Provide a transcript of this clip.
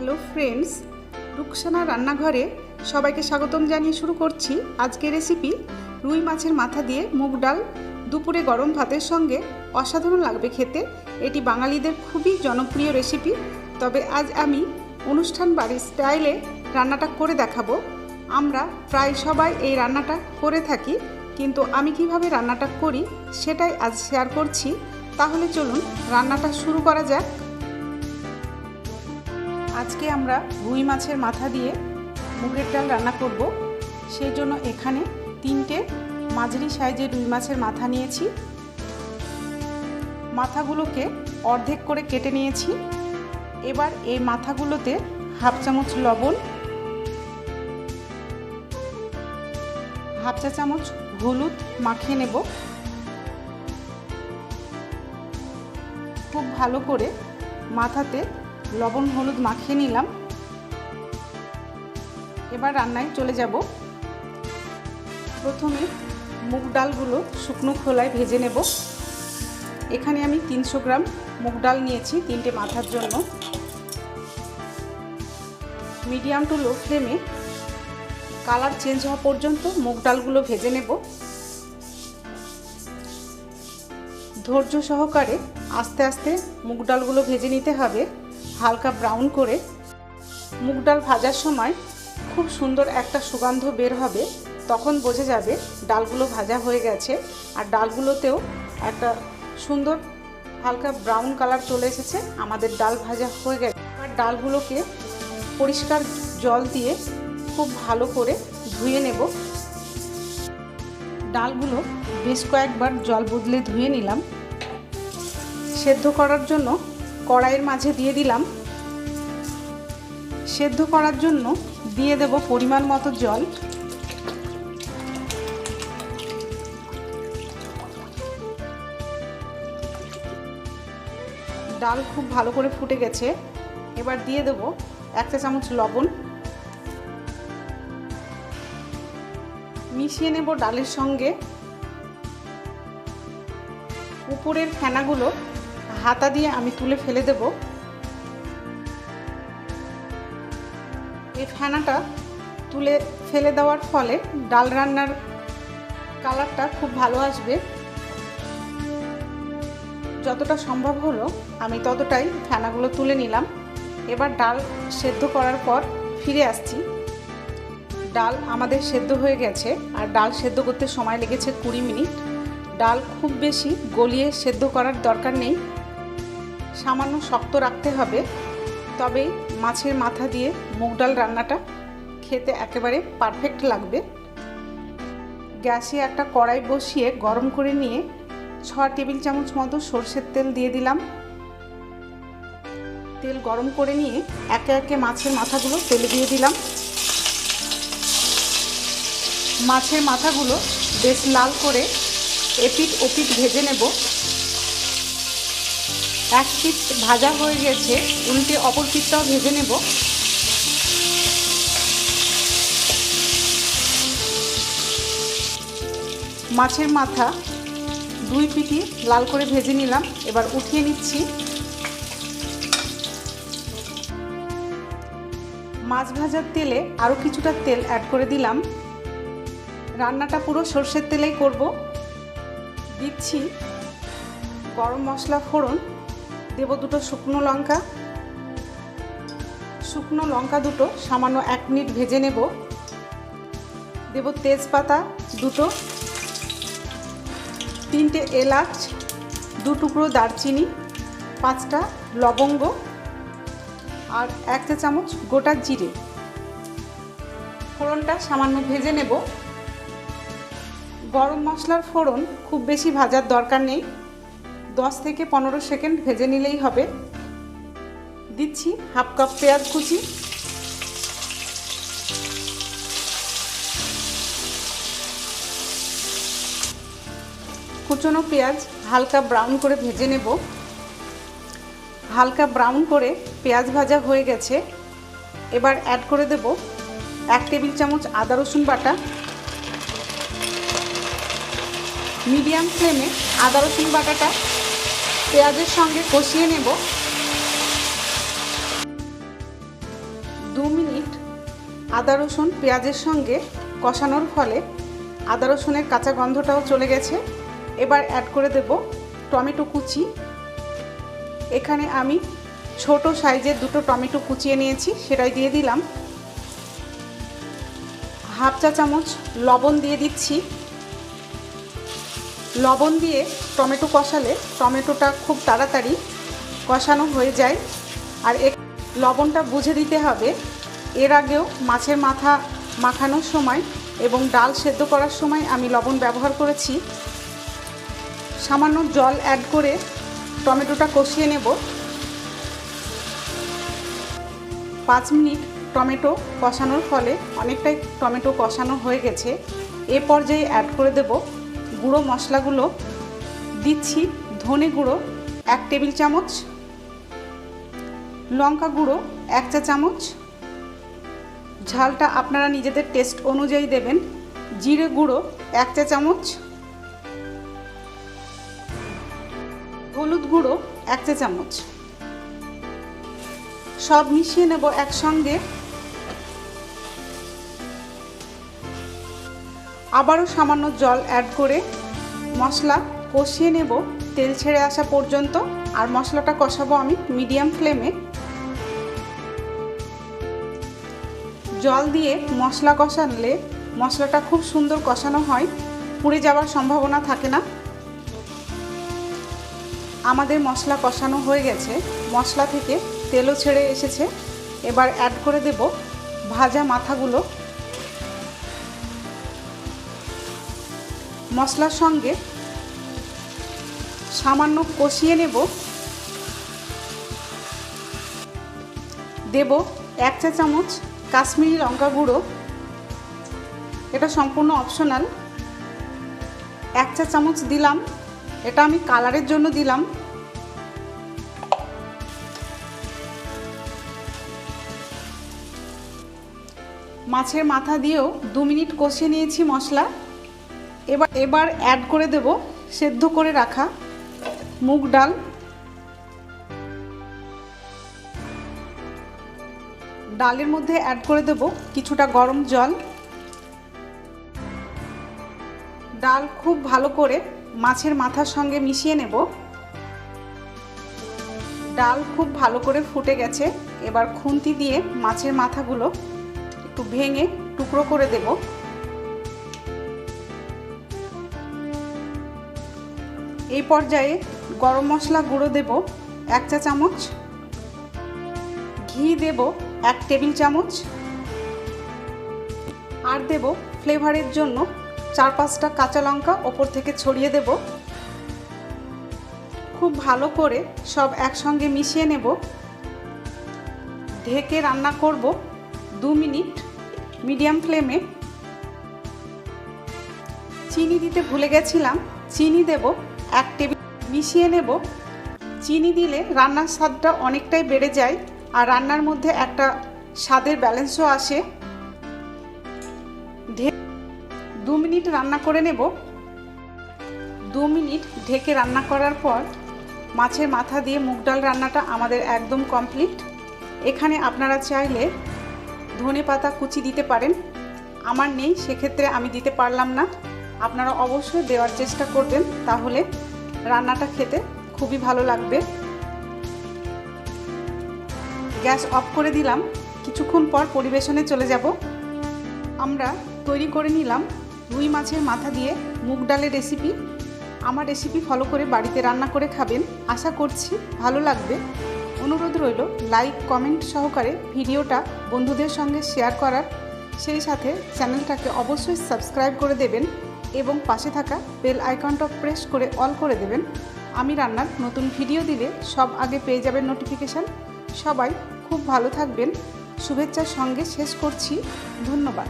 Hello friends, Rukhsana রান্নাঘরে সবাইকে স্বাগতম জানিয়ে শুরু করছি আজকের রেসিপি রুই মাছের মাথা দিয়ে মুগ ডাল। দুপুরে গরম ভাতের সঙ্গে অসাধারণ লাগবে খেতে। এটি বাঙালিদের খুবই জনপ্রিয় রেসিপি। তবে আজ আমি অনুষ্ঠান বাড়ির স্টাইলে রান্নাটা করে দেখাবো। আমরা প্রায় সবাই এই রান্নাটা করে থাকি, কিন্তু আমি কিভাবে রান্নাটা করি সেটাই আজ শেয়ার করছি। তাহলে চলুন রান্নাটা শুরু করা যাক। আজকে আমরা রুই মাছের মাথা দিয়ে মুগের ডাল রান্না করব। সেই জন্য এখানে 3টে মাঝারি সাইজের রুই মাছের মাথা নিয়েছি। মাথাগুলোকে অর্ধেক করে কেটে নিয়েছি। এবার এই মাথাগুলোতে হাফ চামচ লবণ, হাফ চা চামচ হলুদ মাখিয়ে নেব। খুব ভালো করে মাথাতে লবণ হলুদ মাখিয়ে নিলাম। এবার রান্নায় চলে যাব। প্রথমে মুগ ডালগুলো শুকনো খোলায় ভেজে নেব। এখানে আমি 300 গ্রাম মুগ ডাল নিয়েছি 3টে মাথার জন্য। মিডিয়াম টু লো ফ্লেমে কালার চেঞ্জ হওয়া পর্যন্ত মুগ ডালগুলো ভেজে নেব। ধৈর্য সহকারে আস্তে আস্তে মুগ ডালগুলো ভেজে নিতে হবে, হালকা ব্রাউন করে। মুগ ডাল ভাজার সময় খুব সুন্দর একটা সুগন্ধ বের হবে, তখন বোঝা যাবে ডালগুলো ভাজা হয়ে গেছে। আর ডালগুলোতেও একটা সুন্দর হালকা ব্রাউন কালার চলে এসেছে, আমাদের ডাল ভাজা হয়ে গেছে। আর ডালগুলোকে পরিষ্কার জল দিয়ে খুব ভালো করে ধুয়ে নেব। ডালগুলো বেশ কয়েকবার জল বদলে ধুয়ে নিলাম। সেদ্ধ করার জন্য কড়াইয়ের মাঝে দিয়ে দিলাম। সেদ্ধ করার জন্য দিয়ে দেব পরিমাণ মতো জল। ডাল খুব ভালো করে ফুটে গেছে। এবার দিয়ে দেব 1 চা চামচ লবণ। মিশিয়ে নেব ডালের সঙ্গে। উপরের ফেনাগুলো হাতা দিয়ে আমি তুলে ফেলে দেব। এই ফেনাটা তুলে ফেলে দেওয়ার ফলে ডাল রান্নার কালারটা খুব ভালো আসবে। যতটা সম্ভব হলো আমি ততটাই ফেনাগুলো তুলে নিলাম। এবার ডাল সেদ্ধ করার পর ফিরে আসছি। ডাল আমাদের সেদ্ধ হয়ে গেছে, আর ডাল সেদ্ধ করতে সময় লেগেছে 20 মিনিট। ডাল খুব বেশি গলিয়ে সেদ্ধ করার দরকার নেই, সামান্য শক্ত রাখতে হবে। তবেই মাছের মাথা দিয়ে মুগ ডাল রান্নাটা খেতে একেবারে পারফেক্ট লাগবে। গ্যাসে একটা কড়াই বসিয়ে গরম করে নিয়ে 6 টেবিল চামচ মতো সরষের তেল দিয়ে দিলাম। তেল গরম করে নিয়ে একে একে মাছের মাথাগুলো তেলে দিয়ে দিলাম। মাছের মাথাগুলো বেশ লাল করে এপিঠ ওপিঠ ভেজে নেব। এক পিঠ ভাজা হয়ে গেছে, উল্টে অপর পিঠটাও ভেজে নেব। মাছের মাথা 2 পিঠই লাল করে ভেজে নিলাম। এবার উঠিয়ে নিচ্ছি। মাছ ভাজার তেলে আরও কিছুটা তেল অ্যাড করে দিলাম। রান্নাটা পুরো সরষের তেলেই করব। দিচ্ছি গরম মশলা ফোড়ন, দেব 2টো শুকনো লঙ্কা। শুকনো লঙ্কা দুটো সামান্য 1 মিনিট ভেজে নেব। দেব তেজপাতা 2টো, 3টে এলাচ, 2 টুকরো দারচিনি, 5টা লবঙ্গ আর 1 চা চামচ গোটা জিরে। ফোড়নটা সামান্য ভেজে নেব। গরম মশলার ফোড়ন খুব বেশি ভাজার দরকার নেই, 10 থেকে 15 সেকেন্ড ভেজে নিলেই হবে। দিচ্ছি হাফ কাপ পেঁয়াজ কুচি। কুচনো পেঁয়াজ হালকা ব্রাউন করে ভেজে নেব। হালকা ব্রাউন করে পেঁয়াজ ভাজা হয়ে গেছে। এবার অ্যাড করে দেব 1 টেবিল চামচ আদা রসুন বাটা। মিডিয়াম ফ্লেমে আদা রসুন বাটাটা পেঁয়াজের সঙ্গে কষিয়ে নেব। 2 মিনিট আদা রসুন পেঁয়াজের সঙ্গে কষানোর ফলে আদা রসুনের কাঁচা গন্ধটাও চলে গেছে। এবার অ্যাড করে দেব টমেটো কুচি। এখানে আমি ছোট সাইজের 2টো টমেটো কুচিয়ে নিয়েছি, সেটাই দিয়ে দিলাম। হাফ চা চামচ লবণ দিয়ে দিচ্ছি। লবণ দিয়ে টমেটো কষালে টমেটোটা খুব তাড়াতাড়ি কষানো হয়ে যায়। আর লবণটা বুঝে দিতে হবে। এর আগেও মাছের মাথা মাখানোর সময় এবং ডাল সেদ্ধ করার সময় আমি লবণ ব্যবহার করেছি। সামান্য জল অ্যাড করে টমেটোটা কষিয়ে নেব। 5 মিনিট টমেটো কষানোর ফলে অনেকটাই টমেটো কষানো হয়ে গেছে। এ পর্যায়ে অ্যাড করে দেব গুঁড়ো মশলাগুলো। দিচ্ছি ধনে গুঁড়ো 1 টেবিল চামচ, লঙ্কা গুঁড়ো 1 চা চামচ, ঝালটা আপনারা নিজেদের টেস্ট অনুযায়ী দেবেন। জিরে গুঁড়ো 1 চা চামচ, হলুদ গুঁড়ো 1 চা চামচ। সব মিশিয়ে নেব একসঙ্গে। আবারও সামান্য জল অ্যাড করে মশলা কষিয়ে নেব তেল ছেড়ে আসা পর্যন্ত। আর মশলাটা কষাবো আমি মিডিয়াম ফ্লেমে। জল দিয়ে মশলা কষালে মশলাটা খুব সুন্দর কষানো হয়, পুড়ে যাওয়ার সম্ভাবনা থাকে না। আমাদের মশলা কষানো হয়ে গেছে, মশলা থেকে তেলও ছেড়ে এসেছে। এবার অ্যাড করে দেব ভাজা মাথাগুলো। মশলার সঙ্গে সামান্য কষিয়ে নেব। দেব 1 চা চামচ কাশ্মীরি লঙ্কা গুঁড়ো। এটা সম্পূর্ণ অপশনাল। 1 চা চামচ দিলাম, এটা আমি কালারের জন্য দিলাম। মাছের মাথা দিয়েও 2 মিনিট কষিয়ে নিয়েছি মশলা। এবার অ্যাড করে দেব সেদ্ধ করে রাখা মুগ ডাল। ডালের মধ্যে অ্যাড করে দেব কিছুটা গরম জল। ডাল খুব ভালো করে মাছের মাথার সঙ্গে মিশিয়ে নেব। ডাল খুব ভালো করে ফুটে গেছে। এবার খুন্তি দিয়ে মাছের মাথাগুলো একটু ভেঙে টুকরো করে দেব। এই পর্যায়ে গরম মশলা গুঁড়ো দেব 1 চা চামচ, ঘি দেব 1 টেবিল চামচ, আর দেব ফ্লেভারের জন্য 4-5টা কাঁচা লঙ্কা ওপর থেকে ছড়িয়ে দেব। খুব ভালো করে সব একসঙ্গে মিশিয়ে নেব। ঢেকে রান্না করব 2 মিনিট মিডিয়াম ফ্লেমে। চিনি দিতে ভুলে গেছিলাম, চিনি দেব 1 টেবিল। মিশিয়ে নেব। চিনি দিলে রান্নার স্বাদটা অনেকটাই বেড়ে যায় আর রান্নার মধ্যে একটা স্বাদের ব্যালেন্সও আসে। 2 মিনিট রান্না করে নেব। 2 মিনিট ঢেকে রান্না করার পর মাছের মাথা দিয়ে মুগ ডাল রান্নাটা আমাদের একদম কমপ্লিট। এখানে আপনারা চাইলে ধনে পাতা কুচি দিতে পারেন, আমার নেই, সেক্ষেত্রে আমি দিতে পারলাম না। আপনারা অবশ্যই দেওয়ার চেষ্টা করবেন, তাহলে রান্নাটা খেতে খুবই ভালো লাগবে। গ্যাস অফ করে দিলাম। কিছুক্ষণ পর পরিবেশনে চলে যাব। আমরা তৈরি করে নিলাম রুই মাছের মাথা দিয়ে মুগ ডালের রেসিপি। আমার রেসিপি ফলো করে বাড়িতে রান্না করে খাবেন, আশা করছি ভালো লাগবে। অনুরোধ রইল লাইক কমেন্ট সহকারে ভিডিওটা বন্ধুদের সঙ্গে শেয়ার করার, সেই সাথে চ্যানেলটাকে অবশ্যই সাবস্ক্রাইব করে দেবেন এবং পাশে থাকা বেল আইকনটা প্রেস করে অল করে দেবেন। আমি রান্নার নতুন ভিডিও দিলে সব আগে পেয়ে যাবেন নোটিফিকেশান। সবাই খুব ভালো থাকবেন, শুভেচ্ছার সঙ্গে শেষ করছি। ধন্যবাদ।